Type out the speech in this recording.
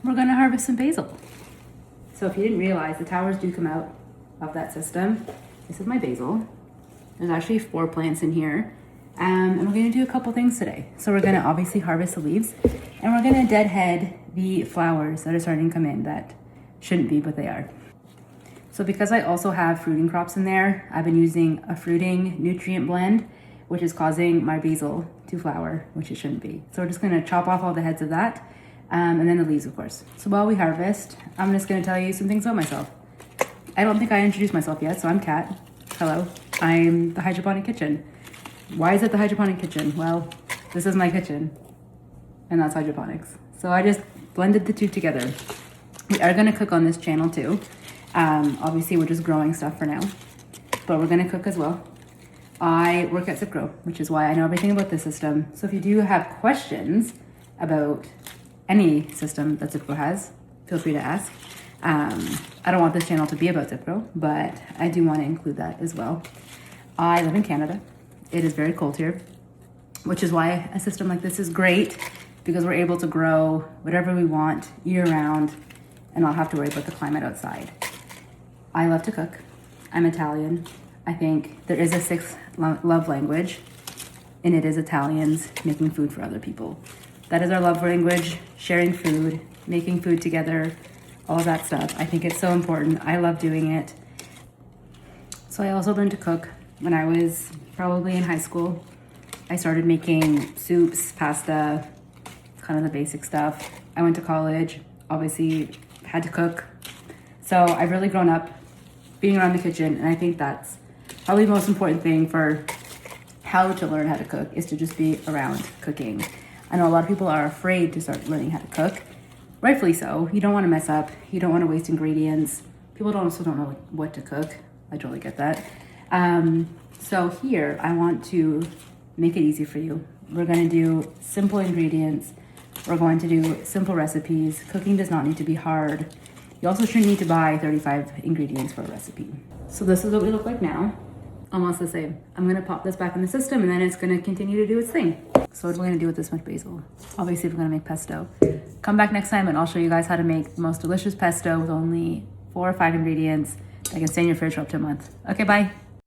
we're gonna harvest some basil. So if you didn't realize, the towers do come out of that system. This is my basil. There's actually 4 plants in here. And we're gonna do a couple things today. So we're gonna obviously harvest the leaves, and we're gonna deadhead the flowers that are starting to come in that shouldn't be, but they are. So because I also have fruiting crops in there, I've been using a fruiting nutrient blend, which is causing my basil to flower, which it shouldn't be. So we're just gonna chop off all the heads of that, and then the leaves, of course. So while we harvest, I'm just gonna tell you some things about myself. I don't think I introduced myself yet, so I'm Kat. Hello, I'm the Hydroponic Kitchen. Why is it the Hydroponic Kitchen? Well, this is my kitchen, and that's hydroponics. So I just blended the two together. We are gonna cook on this channel too. Obviously we're just growing stuff for now, but we're gonna cook as well. I work at ZipGrow, which is why I know everything about this system. So if you do have questions about any system that ZipGrow has, feel free to ask. I don't want this channel to be about ZipGrow, but I do want to include that as well. I live in Canada. It is very cold here, which is why a system like this is great, because we're able to grow whatever we want year round and not have to worry about the climate outside. I love to cook. I'm Italian. I think there is a sixth love language, and it is Italians making food for other people. That is our love language, sharing food, making food together, all that stuff. I think it's so important. I love doing it. So I also learned to cook when I was probably in high school. I started making soups, pasta, kind of the basic stuff. I went to college, obviously had to cook. So I've really grown up being around the kitchen, and I think that's probably the most important thing for how to learn how to cook, is to just be around cooking. I know a lot of people are afraid to start learning how to cook. Rightfully so. You don't want to mess up. You don't want to waste ingredients. People also don't know what to cook. I totally get that. So here, I want to make it easy for you. We're going to do simple ingredients. We're going to do simple recipes. Cooking does not need to be hard. You also shouldn't need to buy 35 ingredients for a recipe. So this is what we look like now. Almost the same. I'm gonna pop this back in the system, and then it's gonna continue to do its thing. So what are we gonna do with this much basil? Obviously we're gonna make pesto. Come back next time and I'll show you guys how to make the most delicious pesto with only 4 or 5 ingredients that can stay in your fridge for up to a month. Okay, bye.